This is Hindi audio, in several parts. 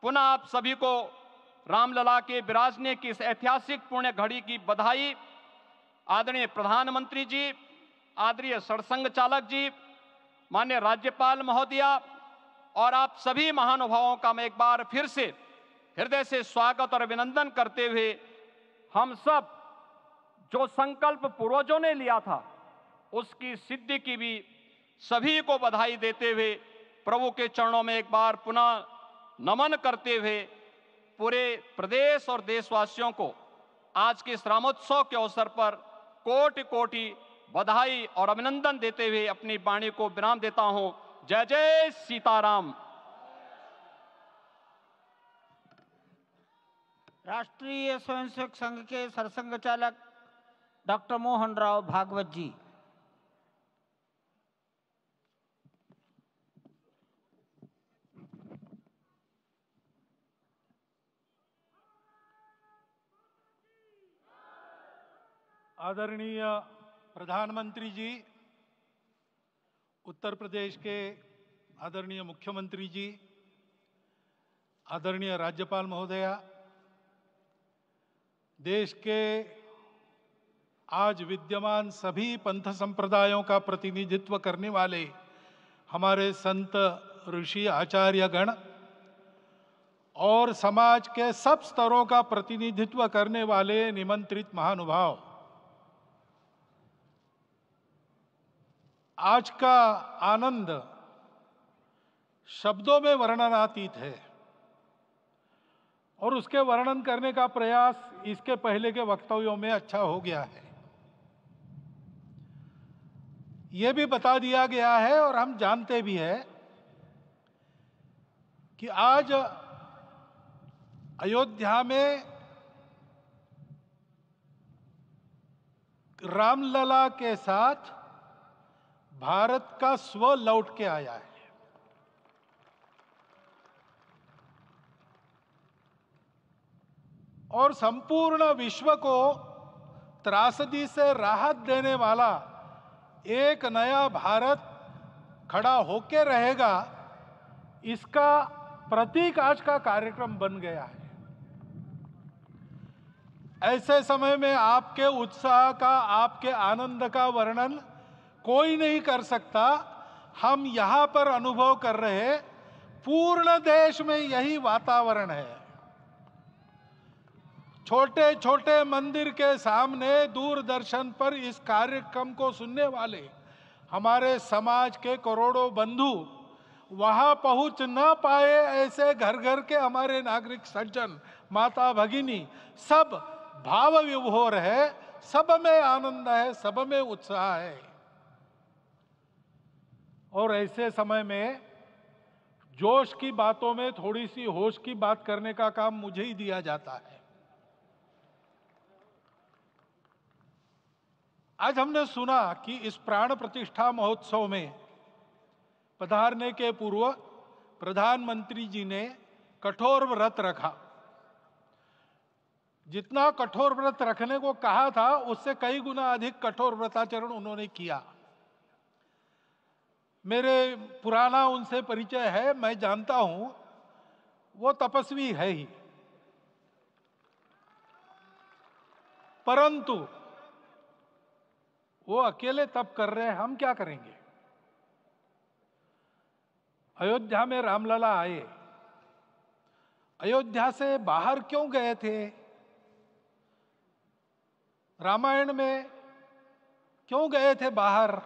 पुनः आप सभी को रामलला के विराजने की इस ऐतिहासिक पुण्य घड़ी की बधाई। आदरणीय प्रधानमंत्री जी, आदरणीय सरसंघ चालक जी, माननीय राज्यपाल महोदया और आप सभी महानुभावों का मैं एक बार फिर से हृदय से स्वागत और अभिनंदन करते हुए हम सब जो संकल्प पूर्वजों ने लिया था उसकी सिद्धि की भी सभी को बधाई देते हुए प्रभु के चरणों में एक बार पुनः नमन करते हुए पूरे प्रदेश और देशवासियों को आज के इस रामोत्सव के अवसर पर कोटि कोटि बधाई और अभिनंदन देते हुए अपनी वाणी को विराम देता हूं। जय जय सीताराम। राष्ट्रीय स्वयंसेवक संघ के सरसंघ चालक डॉक्टर मोहन राव भागवत जी। आदरणीय प्रधानमंत्री जी, उत्तर प्रदेश के आदरणीय मुख्यमंत्री जी, आदरणीय राज्यपाल महोदया, देश के आज विद्यमान सभी पंथ संप्रदायों का प्रतिनिधित्व करने वाले हमारे संत ऋषि आचार्य गण और समाज के सब स्तरों का प्रतिनिधित्व करने वाले निमंत्रित महानुभाव, आज का आनंद शब्दों में वर्णनातीत है और उसके वर्णन करने का प्रयास इसके पहले के वक्तव्यों में अच्छा हो गया है। यह भी बता दिया गया है और हम जानते भी हैं कि आज अयोध्या में रामलला के साथ भारत का स्व लौट के आया है। और संपूर्ण विश्व को त्रासदी से राहत देने वाला एक नया भारत खड़ा होके रहेगा, इसका प्रतीक आज का कार्यक्रम बन गया है। ऐसे समय में आपके उत्साह का, आपके आनंद का वर्णन कोई नहीं कर सकता। हम यहां पर अनुभव कर रहे, पूर्ण देश में यही वातावरण है। छोटे छोटे मंदिर के सामने दूरदर्शन पर इस कार्यक्रम को सुनने वाले हमारे समाज के करोड़ों बंधु, वहां पहुंच न पाए ऐसे घर घर के हमारे नागरिक सज्जन, माता भगिनी, सब भाव विभोर है, सब में आनंद है, सब में उत्साह है। और ऐसे समय में जोश की बातों में थोड़ी सी होश की बात करने का काम मुझे ही दिया जाता है। आज हमने सुना कि इस प्राण प्रतिष्ठा महोत्सव में पधारने के पूर्व प्रधानमंत्री जी ने कठोर व्रत रखा। जितना कठोर व्रत रखने को कहा था उससे कई गुना अधिक कठोर व्रताचरण उन्होंने किया। मेरे पुराना उनसे परिचय है, मैं जानता हूं वो तपस्वी है ही, परंतु वो अकेले तप कर रहे हैं, हम क्या करेंगे। अयोध्या में रामलला आए, अयोध्या से बाहर क्यों गए थे? रामायण में क्यों गए थे बाहर?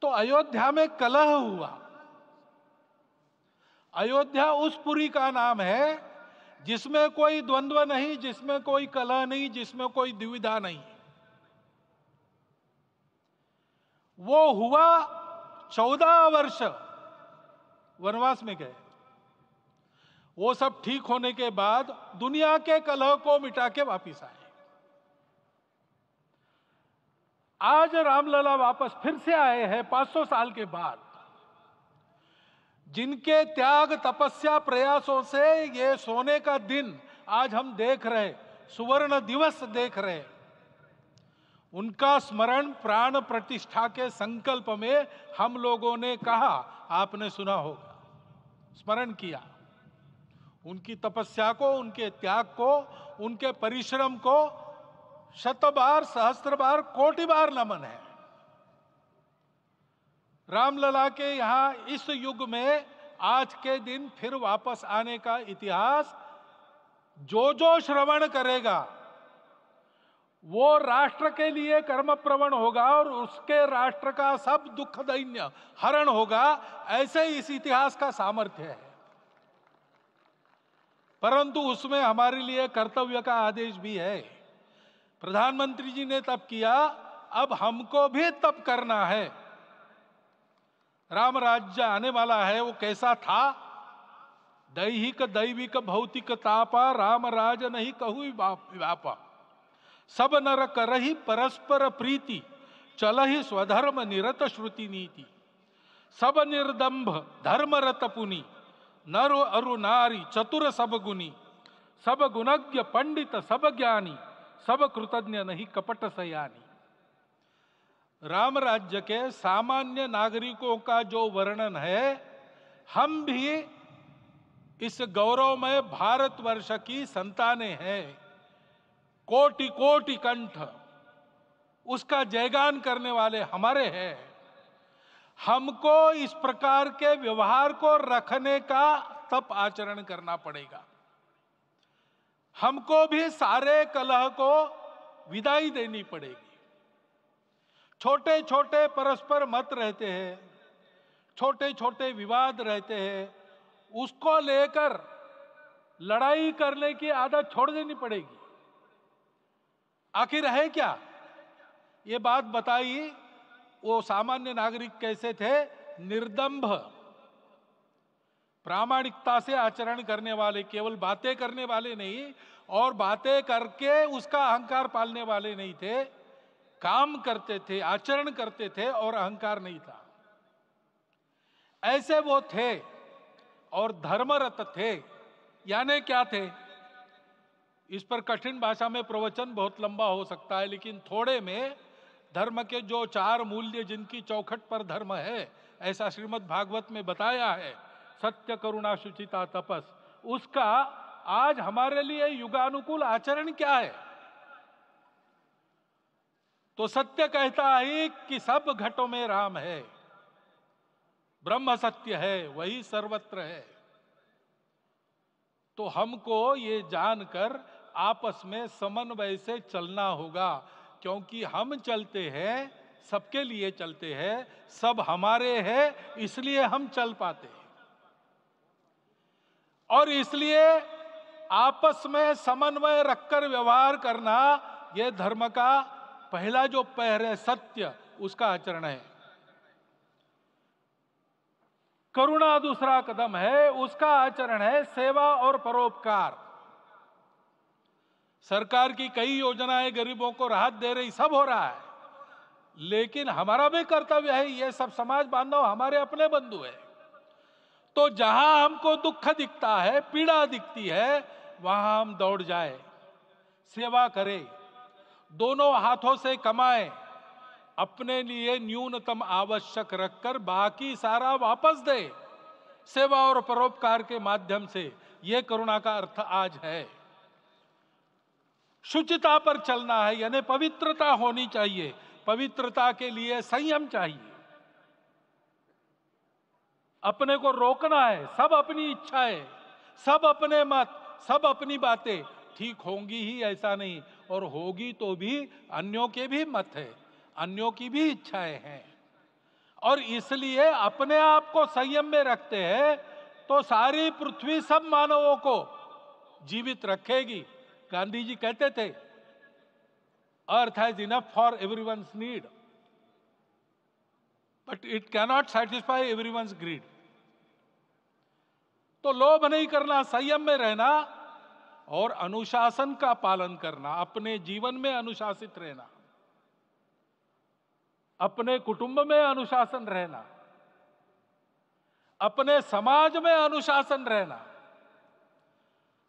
तो अयोध्या में कलह हुआ। अयोध्या उस पुरी का नाम है जिसमें कोई द्वंद्व नहीं, जिसमें कोई कलह नहीं, जिसमें कोई दुविधा नहीं। वो हुआ 14 वर्ष वनवास में गए। वो सब ठीक होने के बाद दुनिया के कलह को मिटा के वापिस आए। आज रामलला वापस फिर से आए हैं 500 साल के बाद। जिनके त्याग, तपस्या, प्रयासों से ये सोने का दिन आज हम देख रहे, सुवर्ण दिवस देख रहे, उनका स्मरण प्राण प्रतिष्ठा के संकल्प में हम लोगों ने कहा, आपने सुना होगा, स्मरण किया। उनकी तपस्या को, उनके त्याग को, उनके परिश्रम को शत बार, सहस्त्र बार, कोटि बार नमन है। रामलला के यहां इस युग में आज के दिन फिर वापस आने का इतिहास जो जो श्रवण करेगा वो राष्ट्र के लिए कर्म प्रवण होगा और उसके राष्ट्र का सब दुख दैन्य हरण होगा। ऐसे इस इतिहास का सामर्थ्य है। परंतु उसमें हमारे लिए कर्तव्य का आदेश भी है। प्रधानमंत्री जी ने तप किया, अब हमको भी तप करना है। राम राज्य आने वाला है, वो कैसा था? दैहिक दैविक भौतिक तापा, राम राज नहीं कहु व्यापा। सब नर करहि परस्पर प्रीति, चलहि स्वधर्म निरत श्रुति नीति। सब निर्दंभ धर्म रत पुनि, नर अरु नारी चतुर सब गुनी। सब गुणज्ञ पंडित सब ज्ञानी, सब कृतज्ञ नहीं कपट सयानी। राम राज्य के सामान्य नागरिकों का जो वर्णन है, हम भी इस गौरवमय भारतवर्ष की संतानें हैं। कोटि कोटि कंठ उसका जयगान करने वाले हमारे हैं। हमको इस प्रकार के व्यवहार को रखने का तप आचरण करना पड़ेगा। हमको भी सारे कलह को विदाई देनी पड़ेगी। छोटे छोटे परस्पर मत रहते हैं, छोटे छोटे विवाद रहते हैं, उसको लेकर लड़ाई करने की आदत छोड़ देनी पड़ेगी। आखिर है क्या? ये बात बताई। वो सामान्य नागरिक कैसे थे? निर्दंभ, प्रामाणिकता से आचरण करने वाले, केवल बातें करने वाले नहीं और बातें करके उसका अहंकार पालने वाले नहीं थे। काम करते थे, आचरण करते थे और अहंकार नहीं था। ऐसे वो थे और धर्मरत थे। यानी क्या थे? इस पर कठिन भाषा में प्रवचन बहुत लंबा हो सकता है, लेकिन थोड़े में धर्म के जो 4 मूल्य जिनकी चौखट पर धर्म है, ऐसा श्रीमद् भागवत में बताया है, सत्य करुणा शुचिता तपस, उसका आज हमारे लिए युगानुकूल आचरण क्या है? तो सत्य कहता है कि सब घटों में राम है, ब्रह्म सत्य है, वही सर्वत्र है। तो हमको ये जानकर आपस में समन्वय से चलना होगा, क्योंकि हम चलते हैं, सबके लिए चलते हैं, सब हमारे हैं, इसलिए हम चल पाते हैं। और इसलिए आपस में समन्वय रखकर व्यवहार करना, यह धर्म का पहला जो पैर है, सत्य, उसका आचरण है। करुणा दूसरा कदम है, उसका आचरण है सेवा और परोपकार। सरकार की कई योजनाएं गरीबों को राहत दे रही, सब हो रहा है, लेकिन हमारा भी कर्तव्य है, ये सब समाज बांधव हमारे अपने बंधु है। तो जहां हमको दुख दिखता है, पीड़ा दिखती है, वहां हम दौड़ जाए, सेवा करें, दोनों हाथों से कमाएं, अपने लिए न्यूनतम आवश्यक रखकर बाकी सारा वापस दे, सेवा और परोपकार के माध्यम से। यह करुणा का अर्थ आज है। शुचिता पर चलना है, यानी पवित्रता होनी चाहिए। पवित्रता के लिए संयम चाहिए, अपने को रोकना है। सब अपनी इच्छाएं, सब अपने मत, सब अपनी बातें ठीक होंगी ही ऐसा नहीं, और होगी तो भी अन्यों के भी मत है, अन्यों की भी इच्छाएं हैं। और इसलिए अपने आप को संयम में रखते हैं तो सारी पृथ्वी सब मानवों को जीवित रखेगी। गांधी जी कहते थे, earth has enough for everyone's need, but it cannot satisfy everyone's greed. तो लोभ नहीं करना, संयम में रहना और अनुशासन का पालन करना, अपने जीवन में अनुशासित रहना, अपने कुटुंब में अनुशासन रहना, अपने समाज में अनुशासन रहना।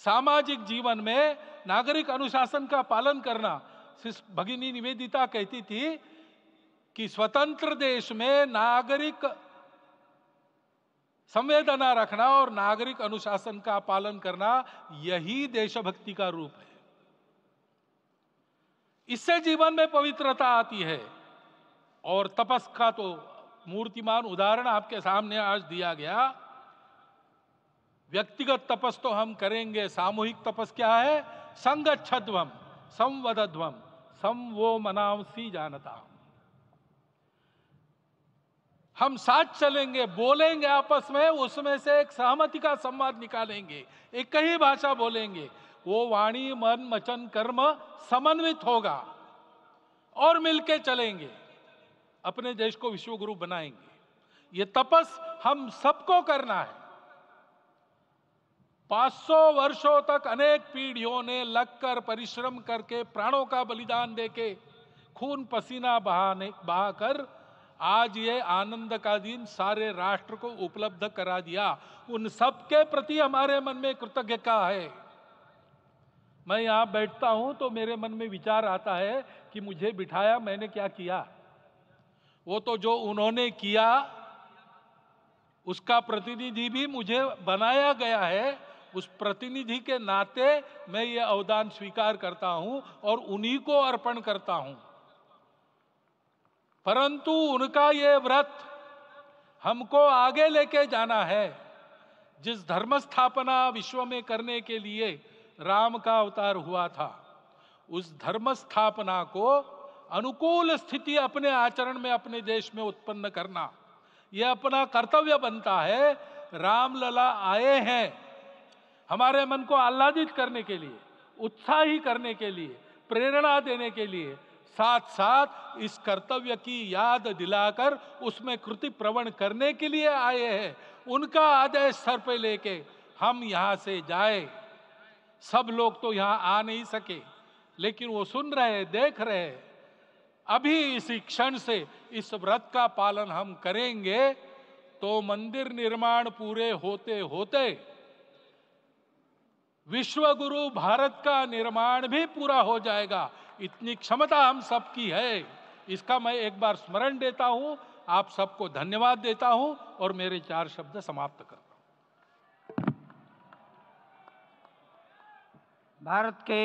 सामाजिक जीवन में नागरिक अनुशासन का पालन करना। भगिनी निवेदिता कहती थी कि स्वतंत्र देश में नागरिक संवेदना रखना और नागरिक अनुशासन का पालन करना, यही देशभक्ति का रूप है। इससे जीवन में पवित्रता आती है। और तपस का तो मूर्तिमान उदाहरण आपके सामने आज दिया गया। व्यक्तिगत तपस तो हम करेंगे, सामूहिक तपस क्या है? संगच्छध्वम संवदध्वम संवो मनांसी जानता। हम साथ चलेंगे, बोलेंगे आपस में, उसमें से एक सहमति का संवाद निकालेंगे, एक ही भाषा बोलेंगे, वो वाणी मन वचन कर्म समन्वित होगा और मिलके चलेंगे, अपने देश को विश्वगुरु बनाएंगे। ये तपस हम सबको करना है। 500 वर्षों तक अनेक पीढ़ियों ने लगकर परिश्रम करके, प्राणों का बलिदान देके, खून पसीना बहाकर आज ये आनंद का दिन सारे राष्ट्र को उपलब्ध करा दिया। उन सब के प्रति हमारे मन में कृतज्ञता है। मैं यहां बैठता हूं तो मेरे मन में विचार आता है कि मुझे बिठाया, मैंने क्या किया? वो तो जो उन्होंने किया उसका प्रतिनिधि भी मुझे बनाया गया है। उस प्रतिनिधि के नाते मैं ये अवदान स्वीकार करता हूं और उन्हीं को अर्पण करता हूं। परंतु उनका ये व्रत हमको आगे लेके जाना है। जिस धर्म स्थापना विश्व में करने के लिए राम का अवतार हुआ था, उस धर्म स्थापना को अनुकूल स्थिति अपने आचरण में, अपने देश में उत्पन्न करना, यह अपना कर्तव्य बनता है। रामलला आए हैं हमारे मन को आह्लादित करने के लिए, उत्साही करने के लिए, प्रेरणा देने के लिए, साथ साथ इस कर्तव्य की याद दिलाकर उसमें कृति प्रवण करने के लिए आए हैं। उनका आदेश सर पे लेके हम यहां से जाए। सब लोग तो यहां आ नहीं सके, लेकिन वो सुन रहे, देख रहे। अभी इसी क्षण से इस व्रत का पालन हम करेंगे तो मंदिर निर्माण पूरे होते होते विश्वगुरु भारत का निर्माण भी पूरा हो जाएगा। इतनी क्षमता हम सबकी है। इसका मैं एक बार स्मरण देता हूं, आप सबको धन्यवाद देता हूं और मेरे 4 शब्द समाप्त करता हूं। भारत के